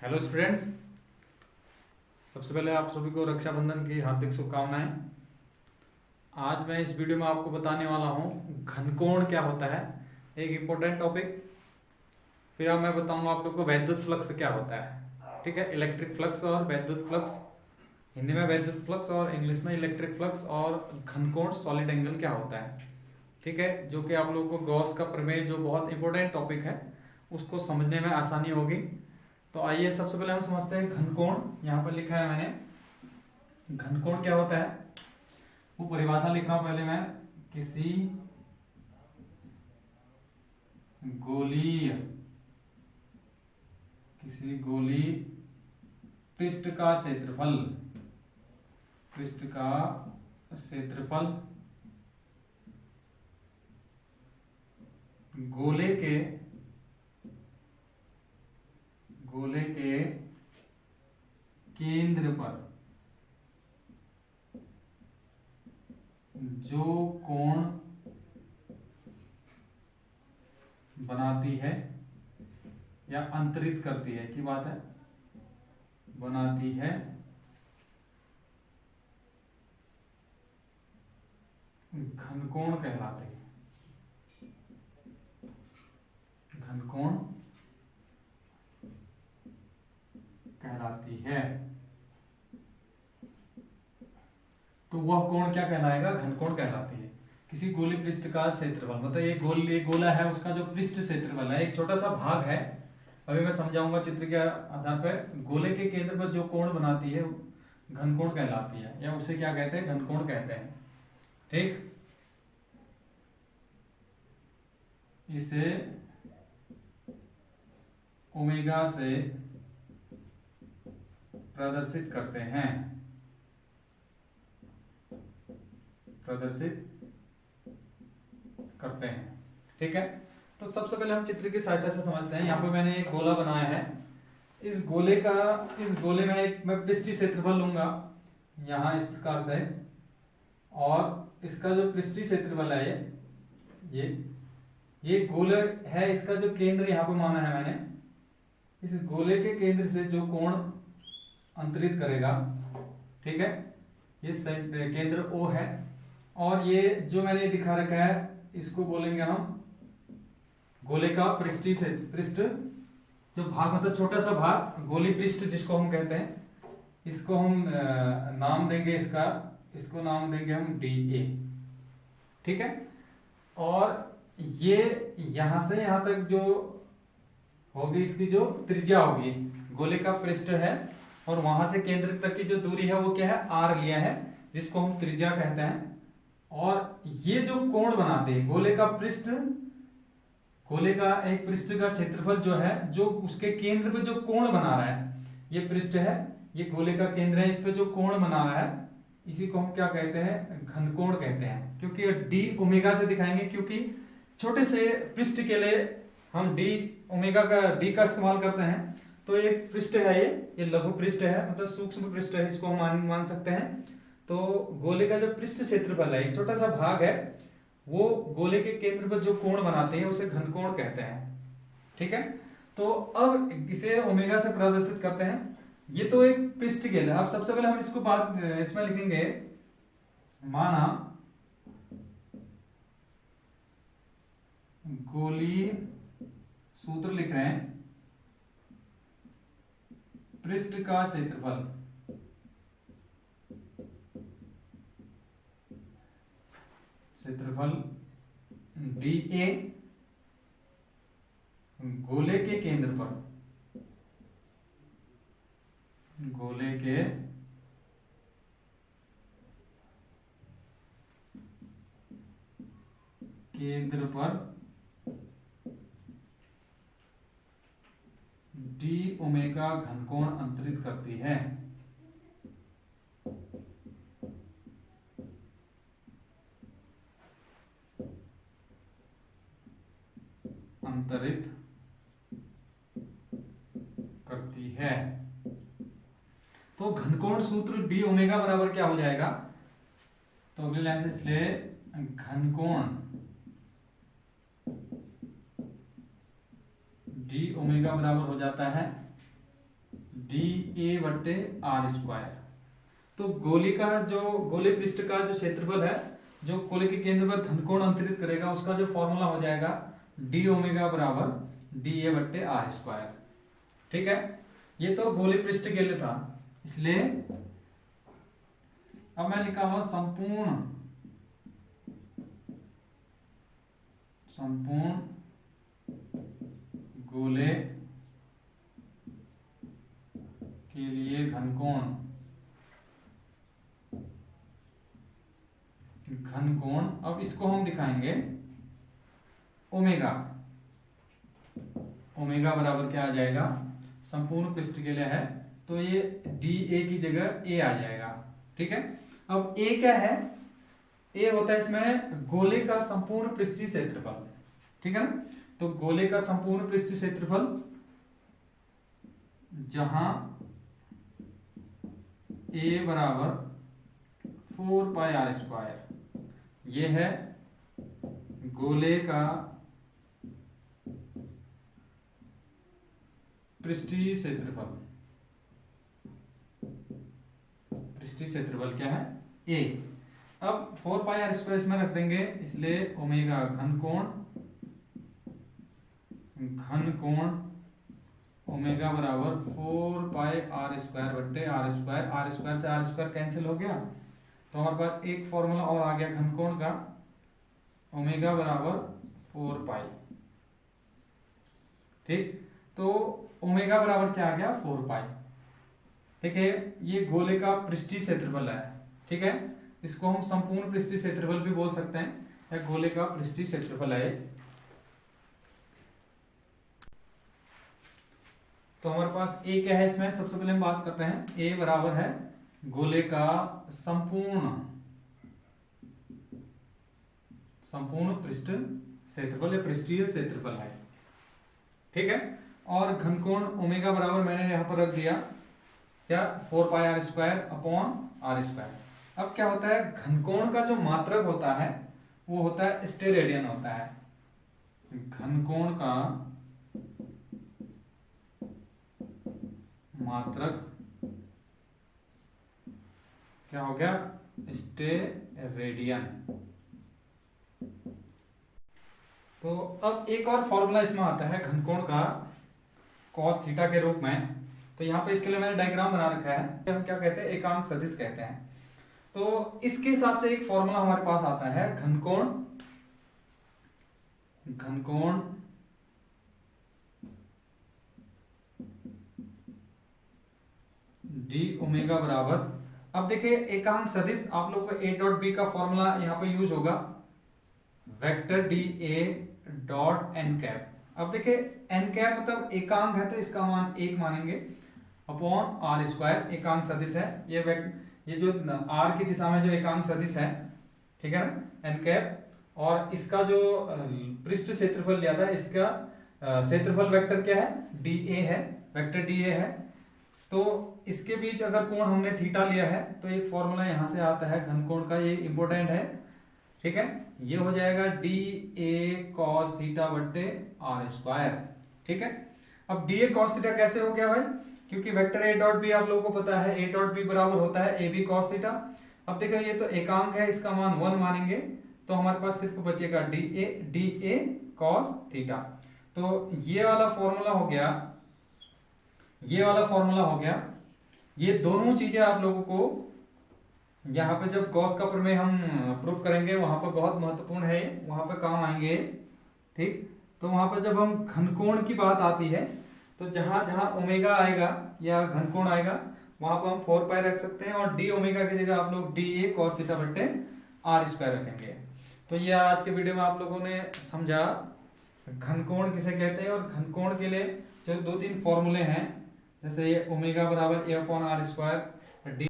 Hello students, सबसे पहले आप सभी को रक्षाबंधन की हार्दिक शुभकामनाएं। आज मैं इस वीडियो में आपको बताने वाला हूं घनकोण क्या होता है, एक इम्पोर्टेंट टॉपिक। फिर अब मैं बताऊंगा आप लोग को वैद्युत फ्लक्स क्या होता है। ठीक है, इलेक्ट्रिक फ्लक्स और वैद्युत फ्लक्स, हिंदी में वैद्युत फ्लक्स और इंग्लिश में इलेक्ट्रिक फ्लक्स, और घनकोण सॉलिड एंगल क्या होता है। ठीक है, जो कि आप लोगों को गॉस का प्रमेय, जो बहुत इंपॉर्टेंट टॉपिक है, उसको समझने में आसानी होगी। तो आइए सबसे पहले हम समझते हैं घनकोण। यहाँ पर लिखा है मैंने, घनकोण क्या होता है वो परिभाषा लिख रहा हूं पहले मैं। किसी गोलीय पृष्ठ का क्षेत्रफल, गोले के केंद्र पर जो कोण बनाती है या अंतरित करती है की बात है, बनाती है, घनकोण कहलाते हैं। घनकोण कहलाती है। तो वह कोण क्या कहलाएगा? घनकोण कहलाती है। किसी गोली पृष्ठ का क्षेत्रफल, मतलब ये गोला है, उसका जो पृष्ठ क्षेत्रफल है, एक छोटा सा भाग है, अभी मैं समझाऊंगा चित्र के आधार पर। गोले के केंद्र पर जो कोण बनाती है घनकोण कहलाती है, या उसे क्या कहते हैं? घनकोण कहते हैं। ठीक, इसे ओमेगा से प्रदर्शित करते हैं। ठीक है, तो सबसे पहले हम चित्र की सहायता से समझते हैं। यहाँ पे मैंने एक गोला बनाया है। इस गोले में मैं पृष्ठीय क्षेत्रफल लूंगा यहाँ इस प्रकार से, और इसका जो पृष्ठीय क्षेत्रफल है ये गोले है, इसका जो केंद्र यहाँ पे माना है मैंने, इस गोले के केंद्र से जो कोण अंतरित करेगा, ठीक है, ये केंद्र O है। और ये जो मैंने दिखा रखा है, इसको बोलेंगे हम गोले का पृष्ठ जो भाग, मतलब छोटा सा भाग, गोली पृष्ठ जिसको हम कहते हैं, इसको हम नाम देंगे, इसको नाम देंगे हम DA। ठीक है, और ये यहां से यहां तक जो होगी, इसकी जो त्रिज्या होगी, गोले का पृष्ठ है और वहां से केंद्र तक की जो दूरी है वो क्या है? R लिया है, जिसको हम त्रिज्या कहते हैं। और ये जो कोण बनाते हैं, गोले का एक पृष्ठ का क्षेत्रफल जो है, जो उसके केंद्र पे जो कोण बना रहा है, ये पृष्ठ है, ये गोले का केंद्र है, इस पे जो कोण बना रहा है, इसी को हम क्या कहते हैं? घनकोण कहते हैं। क्योंकि D ओमेगा से दिखाएंगे, क्योंकि छोटे से पृष्ठ के लिए हम D का इस्तेमाल करते हैं। तो एक पृष्ठ है, ये लघु पृष्ठ है, मतलब सूक्ष्म पृष्ठ है, इसको हम मान सकते हैं। तो गोले का जो पृष्ठ क्षेत्रफल है, एक छोटा सा भाग है, वो गोले के केंद्र पर जो कोण बनाते हैं उसे घनकोण कहते हैं। ठीक है, तो अब इसे ओमेगा से प्रदर्शित करते हैं। ये तो एक पृष्ठ के लिए। अब सबसे पहले हम इसमें लिखेंगे, माना गोलीय सूत्र लिख रहे हैं, पृष्ठ का क्षेत्रफल DA गोले के केंद्र पर, D ओमेगा घनकोण अंतरित करती है। तो घनकोण सूत्र D ओमेगा बराबर क्या हो जाएगा? तो अगले लाइन से इसलिए घनकोण D ओमेगा बराबर हो जाता है डी ए बट्टे आर स्क्वायर। तो गोली का जो गोले पृष्ठ का जो क्षेत्रफल है जो गोले के केंद्र पर घनकोण अंतरित करेगा उसका जो फॉर्मूला हो जाएगा डी ओमेगा बराबर डी ए बट्टे आर स्क्वायर। ठीक है, ये तो गोली पृष्ठ के लिए था, इसलिए अब मैं लिखा हूं संपूर्ण गोले के लिए घनकोण अब इसको हम दिखाएंगे ओमेगा बराबर क्या आ जाएगा, संपूर्ण पृष्ठ के लिए है तो ये डी ए की जगह ए आ जाएगा। ठीक है, अब ए क्या है, ए होता है इसमें गोले का संपूर्ण पृष्ठीय क्षेत्रफल। ठीक है ना, तो गोले का संपूर्ण पृष्ठीय क्षेत्रफल जहां ए बराबर 4 पाई आर स्क्वायर, ये है गोले का पृष्ठीय क्षेत्रफल। पृष्ठीय क्षेत्रफल क्या है, ए। अब 4 पाई आर स्क्वायर इसमें रख देंगे, इसलिए ओमेगा घनकोण ओमेगा बराबर 4 पाई आर स्क्वायर बट्टे आर स्क्वायर से आर स्क्वायर कैंसिल हो गया, तो हमारे पास एक फॉर्मूला और आ गया घनकोण का, ओमेगा बराबर 4 पाई। ठीक, तो ओमेगा बराबर क्या आ गया, 4 पाई। ठीक है, ये गोले का पृष्ठीय क्षेत्रफल है। ठीक है, इसको हम संपूर्ण पृष्ठीय क्षेत्रफल भी बोल सकते हैं, या गोले का पृष्ठीय क्षेत्रफल है। तो हमारे पास ए क्या है इसमें, सबसे पहले हम बात करते हैं, ए बराबर है गोले का संपूर्ण पृष्ठ क्षेत्रफल या पृष्ठीय क्षेत्रफल है। ठीक है, और घनकोण ओमेगा बराबर मैंने यहां पर रख दिया क्या, 4 pi r square upon r square. अब क्या होता है, घनकोण का जो मात्रक होता है वो होता है स्टेरेडियन होता है। घनकोण का मात्रक क्या हो गया, स्टेरेडियन। तो अब एक और फॉर्मूला इसमें आता है घनकोण का cos थीटा के रूप में। तो यहाँ पे इसके लिए मैंने डायग्राम बना रखा है, हम क्या कहते हैं, एकांक सदिश कहते हैं। तो इसके हिसाब से एक फॉर्मूला हमारे पास आता है घनकोण डी ओमेगा बराबर, अब देखिए एकांक सदिश आप लोग को ए डॉट बी का फॉर्मूला यहाँ पे यूज होगा, vector D A dot N cap. अब देखिए एन कैप मतलब एकांक है तो इसका मान 1 मानेंगे अपॉन आर स्क्वायर, एकांक सदिश है ये जो आर की दिशा में जो एकांक सदिश है, ठीक है ना, एन कैप। और इसका जो पृष्ठ क्षेत्रफल लिया था, इसका क्षेत्रफल वेक्टर क्या है, डी ए है, वेक्टर डी ए है। तो इसके बीच अगर कोण हमने थीटा लिया है तो एक फॉर्मूला यहां से आता है घनकोण का, ये इंपॉर्टेंट है। ठीक है, ये हो जाएगा डी ए कॉस थीटा बट्टे आर स्क्वायर। ठीक है, अब डी ए कॉस थीटा कैसे हो गया भाई, क्योंकि वेक्टर ए डॉट बी आप लोगों को पता है, ए डॉट बी बराबर होता है ए बी कॉस थीटा। अब देखो ये तो एकांक है, इसका मान 1 मानेंगे तो हमारे पास सिर्फ बचेगा डी ए कॉस थीटा। तो ये वाला फॉर्मूला हो गया, ये वाला फॉर्मूला हो गया। ये दोनों चीजें आप लोगों को यहाँ पे जब गॉस का प्रमेय हम प्रूफ करेंगे वहां पर बहुत महत्वपूर्ण है, वहां पर काम आएंगे। ठीक, तो वहां पर जब हम घनकोण की बात आती है तो जहां जहां ओमेगा आएगा या घनकोण आएगा वहां पर हम 4 पाई रख सकते हैं, और डी ओमेगा की जगह आप लोग डी ए कॉस थीटा बट्टे आर स्क्वायर रखेंगे। तो ये आज के वीडियो में आप लोगों ने समझा घनकोण किसे कहते हैं, और घनकोण के लिए जो 2-3 फॉर्मूले हैं, जैसे ये ओमेगा बराबर ए अपॉन आर स्क्वायर, डी